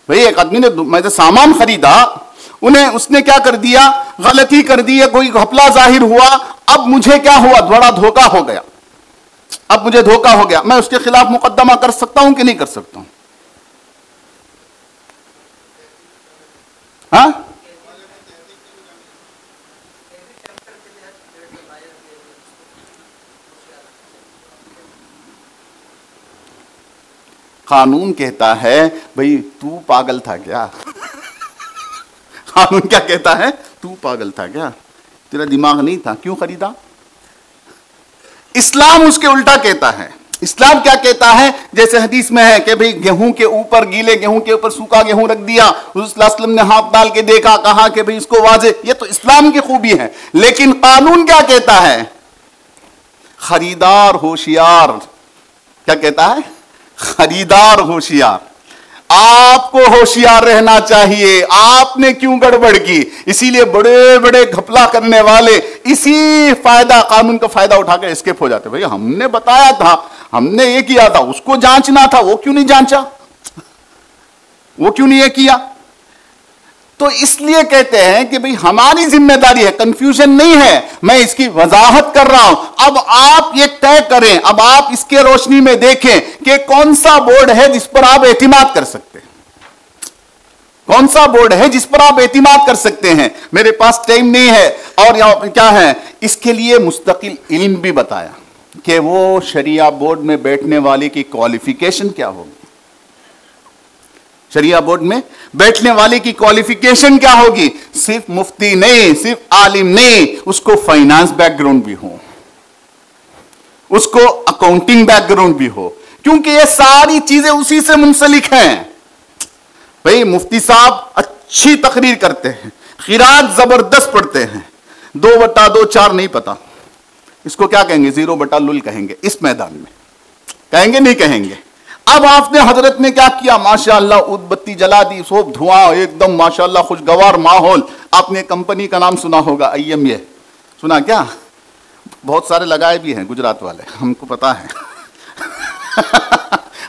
भाई एक आदमी ने मैं सामान खरीदा, उसने क्या कर दिया, गलती कर दी, कोई घपला जाहिर हुआ, अब मुझे क्या हुआ, बड़ा धोखा हो गया, अब मुझे धोखा हो गया, मैं उसके खिलाफ मुकदमा कर सकता हूं कि नहीं कर सकता हूं? हाँ? कानून कहता है भाई तू पागल था क्या कानून क्या कहता है? तू पागल था क्या, तेरा दिमाग नहीं था, क्यों खरीदा? इस्लाम उसके उल्टा कहता है। इस्लाम क्या कहता है? जैसे हदीस में है कि भाई गेहूं के ऊपर, गीले गेहूं के ऊपर सूखा गेहूं रख दिया, हुज़ूर ने हाथ डाल के देखा, कहा कि भाई इसको वाजे, ये तो इस्लाम की खूबी है। लेकिन कानून क्या कहता है? खरीदार होशियार, क्या कहता है? खरीदार होशियार, आपको होशियार रहना चाहिए। आपने क्यों गड़बड़ की? इसीलिए बड़े बड़े घपला करने वाले इसी फायदा, कानून का फायदा उठाकर एस्केप हो जाते। भाई हमने बताया था, हमने ये किया था, उसको जांचना था, वो क्यों नहीं जांचा, वो क्यों नहीं ये किया? तो इसलिए कहते हैं कि भाई हमारी जिम्मेदारी है, कंफ्यूजन नहीं है, मैं इसकी वजाहत कर रहा हूं। अब आप ये तय करें, अब आप इसके रोशनी में देखें कि कौन सा बोर्ड है जिस पर आप एतिमाद कर सकते हैं, कौन सा बोर्ड है जिस पर आप एतिमाद कर सकते हैं। मेरे पास टाइम नहीं है और यहां क्या है, इसके लिए मुस्तकिल इल्म भी बताया कि वो शरिया बोर्ड में बैठने वाले की क्वालिफिकेशन क्या होगी, शरिया बोर्ड में बैठने वाले की क्वालिफिकेशन क्या होगी। सिर्फ मुफ्ती नहीं, सिर्फ आलिम नहीं, उसको फाइनेंस बैकग्राउंड भी हो, उसको अकाउंटिंग बैकग्राउंड भी हो, क्योंकि ये सारी चीजें उसी से मुंसलिक हैं। भाई मुफ्ती साहब अच्छी तकरीर करते हैं, खिरात जबरदस्त पढ़ते हैं, 2/2 4 नहीं पता, इसको क्या कहेंगे? 0/लुल कहेंगे। इस मैदान में कहेंगे नहीं कहेंगे? अब आपने हजरत ने क्या किया, माशाअल्लाह उदबत्ती जला दी, सोब धुआं, एकदम माशाअल्लाह खुशगवार माहौल। आपने कंपनी का नाम सुना होगा, IMA, सुना क्या? बहुत सारे लगाए भी हैं गुजरात वाले, हमको पता है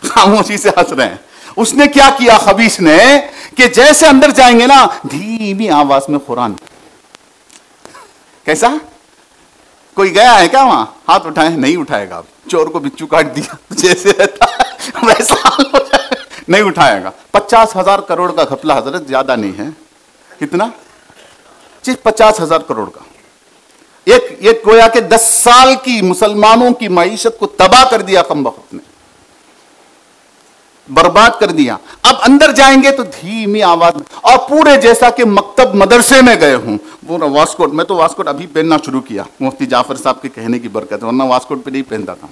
खामोशी से हंस रहे हैं। उसने क्या किया खबीस ने कि जैसे अंदर जाएंगे ना, धीमी आवाज में कुरान, कैसा? कोई गया है क्या वहां? हाथ उठाए, नहीं उठाएगा। चोर को बिच्छू काट दिया जैसे रहता है वैसा हो जाए, नहीं उठाएगा। 50,000 करोड़ का घपला हजरत, ज्यादा नहीं है। कितना? सिर्फ 50,000 करोड़ का। एक गोया के 10 साल की मुसलमानों की मईशत को तबाह कर दिया, कमबख्त ने बर्बाद कर दिया। अब अंदर जाएंगे तो धीमी आवाज में, और पूरे जैसा कि मकतब मदरसे में गए हूं। पूरा वास्कोट, मैं तो वास्कोट अभी पहनना शुरू किया मुफ्ती जाफर साहब के कहने की बरकत, वरना वास्कोट पे नहीं पहनता था।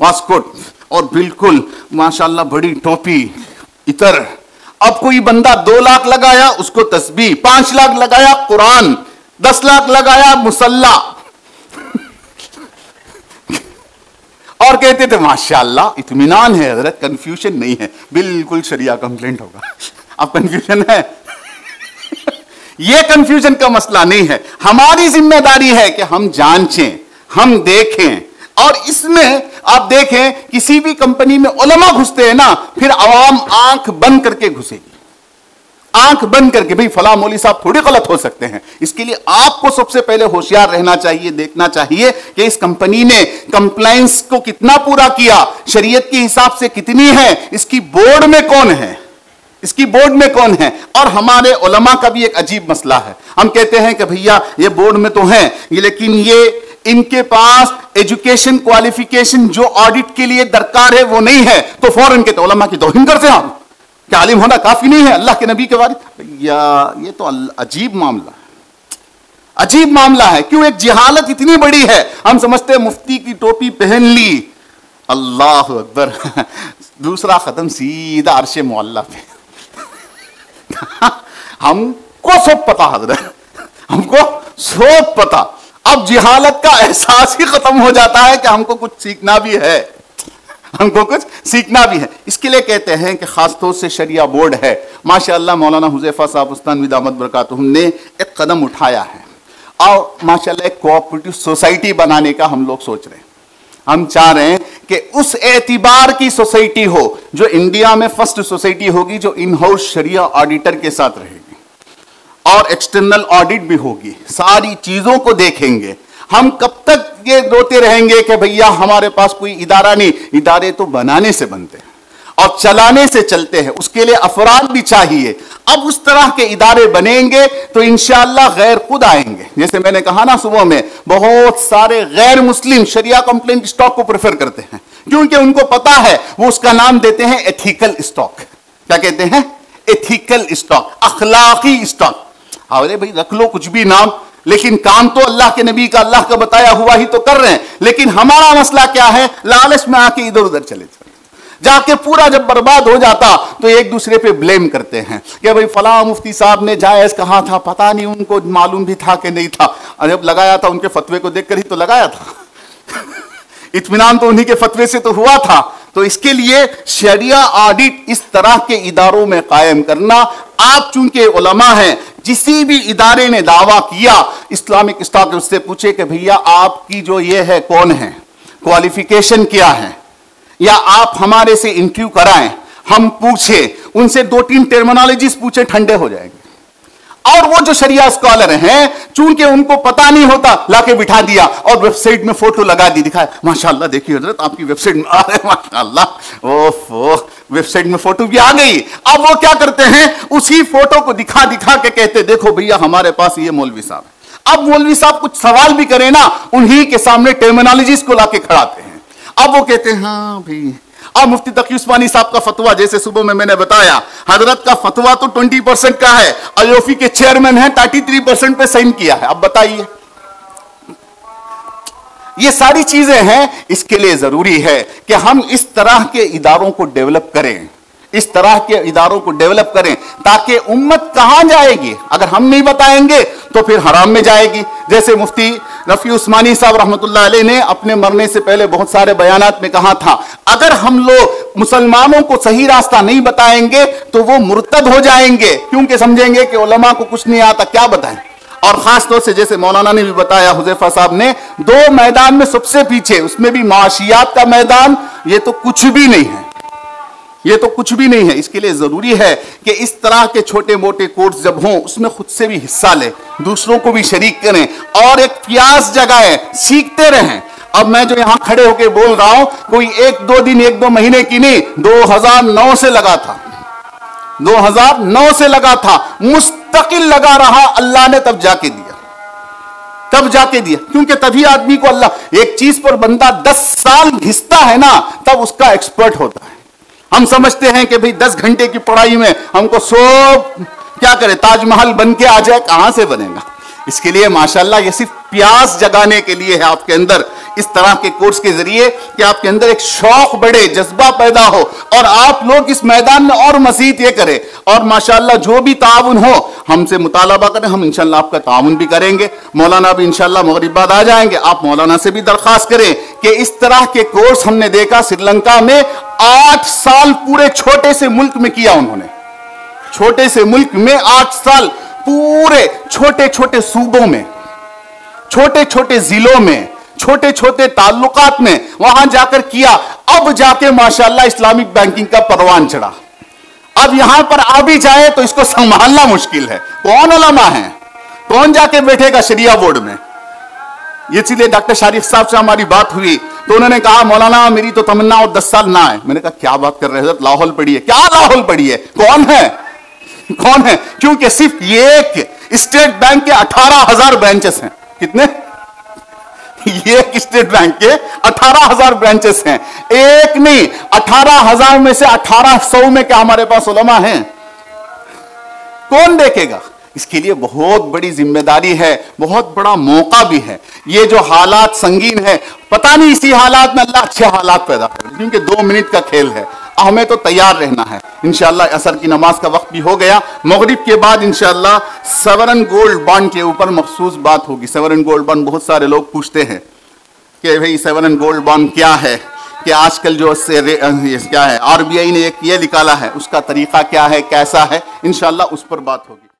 वास्कोट और बिल्कुल माशाल्लाह बड़ी टोपी, इतर। अब कोई बंदा 2 लाख लगाया उसको तस्बीह, 5 लाख लगाया कुरान, 10 लाख लगाया मुसल्ला और कहते थे माशाअल्लाह इत्मीनान है हजरत, कंफ्यूजन नहीं है, बिल्कुल शरिया कंप्लेंट होगा। अब कंफ्यूजन है ये कंफ्यूजन का मसला नहीं है। हमारी जिम्मेदारी है कि हम जांचें, हम देखें। और इसमें आप देखें किसी भी कंपनी में उलमा घुसते हैं ना, फिर आवाम आंख बंद करके घुसेगी, आंख बंद करके, भाई फला मौली साहब थोड़ी गलत हो सकते हैं। इसके लिए आपको सबसे पहले होशियार रहना चाहिए, देखना चाहिए कि इस कंपनी ने कंप्लायंस को कितना पूरा किया, शरीयत के हिसाब से कितनी है, इसकी बोर्ड में कौन है, इसकी बोर्ड में कौन है। और हमारे उलमा का भी एक अजीब मसला है, हम कहते हैं कि भैया ये बोर्ड में तो है लेकिन ये इनके पास एजुकेशन क्वालिफिकेशन जो ऑडिट के लिए दरकार है वो नहीं है, तो फौरन कहते उलमा की तौहीन करते हैं आप, क्या आलिम होना काफी नहीं है अल्लाह के नबी के बारे। या ये तो अजीब मामला है, अजीब मामला है। क्यों? एक जिहालत इतनी बड़ी है, हम समझते हैं मुफ्ती की टोपी पहन ली, अल्लाह अकबर, दूसरा खत्म, सीधा अर्शे मुअल्ला पे। हमको सब पता हजरत, हमको सब पता। अब जिहालत का एहसास ही खत्म हो जाता है कि हमको कुछ सीखना भी है, हमको कुछ सीखना भी है। इसके लिए कहते हैं कि खास तौर से शरिया बोर्ड है, माशाअल्लाह मौलाना हुज़ैफा साहब उस्ताद दामत बरकातुहू ने एक कदम उठाया है और माशाअल्लाह एक कोऑपरेटिव सोसाइटी बनाने का हम लोग सोच रहे हैं। हम चाह रहे हैं कि उस एतिबार की सोसाइटी हो जो इंडिया में फर्स्ट सोसाइटी होगी, जो इन हाउस शरिया ऑडिटर के साथ रहेगी और एक्सटर्नल ऑडिट भी होगी, सारी चीजों को देखेंगे। हम कब तक ये रोते रहेंगे कि भैया हमारे पास कोई इदारा नहीं, इदारे तो बनाने से बनते हैं और चलाने से चलते हैं, उसके लिए अफराद भी चाहिए। अब उस तरह के इदारे बनेंगे तो इंशाअल्लाह गैर खुद आएंगे। जैसे मैंने कहा ना सुबह में, बहुत सारे गैर मुस्लिम शरिया कंप्लेंट स्टॉक को प्रेफर करते हैं क्योंकि उनको पता है, वो उसका नाम देते हैं एथिकल स्टॉक। क्या कहते हैं? एथिकल स्टॉक, अखलाकी स्टॉक। अरे भाई रख लो कुछ भी नाम, लेकिन काम तो अल्लाह के नबी का, अल्लाह का बताया हुआ ही तो कर रहे हैं। लेकिन हमारा मसला क्या है? लालच में आके इधर उधर चले जाके पूरा जब बर्बाद हो जाता तो एक दूसरे पे ब्लेम करते हैं कि भाई फला मुफ्ती साहब ने जायज कहा था, पता नहीं उनको मालूम भी था कि नहीं था, और जब लगाया था उनके फतवे को देखकर ही तो लगाया था। इत्मीनान तो उन्हीं के फतवे से तो हुआ था। तो इसके लिए शरिया ऑडिट इस तरह के इदारों में कायम करना, आप चूंकि उलमा हैं, जिसी भी इदारे ने दावा किया इस्लामिक स्टॉक, उससे पूछे कि भैया आपकी जो ये है कौन है, क्वालिफिकेशन क्या है, या आप हमारे से इंटरव्यू कराएं, हम पूछे उनसे 2-3 टर्मिनोलॉजीज पूछे, ठंडे हो जाएंगे। और वो जो शरिया स्कॉलर हैं, चूंकि उनको पता नहीं होता, लाके बिठा दिया और वेबसाइट में फोटो लगा दी, दिखाया माशाअल्लाह देखिए हजरत आपकी वेबसाइट में आ रहे हैं, माशाअल्लाह, ओफो वेबसाइट में फोटो भी आ गई। अब वो क्या करते हैं, उसी फोटो को दिखा दिखा के कहते देखो भैया हमारे पास ये मौलवी साहब है। अब मौलवी साहब कुछ सवाल भी करें ना, उन्हीं के सामने टर्मिनोलॉजीज को लाके खड़ाते हैं। अब वो कहते हैं हाँ भाई। अब मुफ्ती तकी उस्मानी साहब का फतवा, जैसे सुबह में मैंने बताया, हजरत का फतवा तो 20% का है, अयोफी के चेयरमैन हैं, 33% पे साइन किया है। अब बताइए, ये सारी चीजें हैं। इसके लिए जरूरी है कि हम इस तरह के इदारों को डेवलप करें, इस तरह के इदारों को डेवलप करें, ताकि उम्मत कहां जाएगी? अगर हम नहीं बताएंगे तो फिर हराम में जाएगी। जैसे मुफ्ती रफी उस्मानी साहब रहमतुल्लाह अलैह ने अपने मरने से पहले बहुत सारे बयानात में कहा था, अगर हम लोग मुसलमानों को सही रास्ता नहीं बताएंगे तो वो मुर्तद हो जाएंगे, क्योंकि समझेंगे कि उलमा को कुछ नहीं आता, क्या बताएं। और खास तौर से जैसे मौलाना ने भी बताया, हुज़ैफा साहब ने, 2 मैदान में सबसे पीछे, उसमें भी माशियात का मैदान, ये तो कुछ भी नहीं है, ये तो कुछ भी नहीं है। इसके लिए जरूरी है कि इस तरह के छोटे मोटे कोर्स जब हों, उसमें खुद से भी हिस्सा लें, दूसरों को भी शरीक करें और एक प्यास जगाएं, सीखते रहें। अब मैं जो यहां खड़े होकर बोल रहा हूं, कोई 1-2 दिन 1-2 महीने की नहीं, 2009 से लगा था, 2009 से लगा था, मुस्तकिल लगा रहा, अल्लाह ने तब जाके दिया, तब जाके दिया। क्योंकि तभी आदमी को अल्लाह, एक चीज पर बंदा 10 साल घिसता है ना, तब उसका एक्सपर्ट होता है। हम समझते हैं कि भाई 10 घंटे की पढ़ाई में हमको सब क्या करे, ताजमहल बन के आ जाए, कहां से बनेगा। इसके लिए माशाल्लाह ये सिर्फ प्यास जगाने के लिए है आपके अंदर, इस तरह के कोर्स के जरिए कि आपके अंदर एक शौक बढ़े, जज्बा पैदा हो और आप लोग इस मैदान में और मजीद ये करें। और माशाअल्लाह जो भी ताउन हो हमसे मुतालबा करें, हम इंशाअल्लाह आपका ताउन भी करेंगे। मौलाना भी इंशाअल्लाह मगरिब बाद आ जाएंगे, आप मौलाना से भी दरख्वास्त करें कि इस तरह के कोर्स हमने देखा श्रीलंका में 8 साल पूरे छोटे से मुल्क में किया उन्होंने। छोटे से मुल्क में 8 साल पूरे छोटे छोटे सूबों में, छोटे छोटे जिलों में, छोटे छोटे ताल्लुकात में वहां जाकर किया। अब जाके माशाअल्लाह इस्लामिक बैंकिंग का परवान चढ़ा। अब यहां पर आ भी जाए तो इसको संभालना मुश्किल है। कौन उलमा है, कौन जाके बैठेगा शरिया बोर्ड में। इसलिए डॉक्टर शारिक साहब से हमारी बात हुई तो उन्होंने कहा मौलाना मेरी तो तमन्ना और 10 साल ना है। मैंने कहा क्या बात कर रहे हैं, लाहौल पड़ी है। क्या लाहौल पड़ी है, कौन है, कौन है? क्योंकि सिर्फ ये एक स्टेट बैंक के 18,000 ब्रांचेस हैं। कितने? ये एक स्टेट बैंक के 18,000 ब्रांचेस हैं। एक नहीं, 18,000 में से 1800 में क्या हमारे पास उलमा हैं? कौन देखेगा? इसके लिए बहुत बड़ी जिम्मेदारी है, बहुत बड़ा मौका भी है। ये जो हालात संगीन है, पता नहीं इसी हालात में अल्लाह अच्छे हालात पैदा करे, क्योंकि 2 मिनट का खेल है। हमें तो तैयार रहना है। इंशाअल्लाह असर की नमाज का वक्त भी हो गया। मगरिब के बाद इंशाअल्लाह सवरन गोल्ड बॉन्ड के ऊपर मखसूस बात होगी। सवरन गोल्ड बॉन्ड, बहुत सारे लोग पूछते हैं कि भाई सवरन गोल्ड बॉन्ड क्या है, कि आजकल जो क्या है RBI ने एक ये निकाला है, उसका तरीका क्या है, कैसा है। इंशाअल्लाह उस पर बात होगी।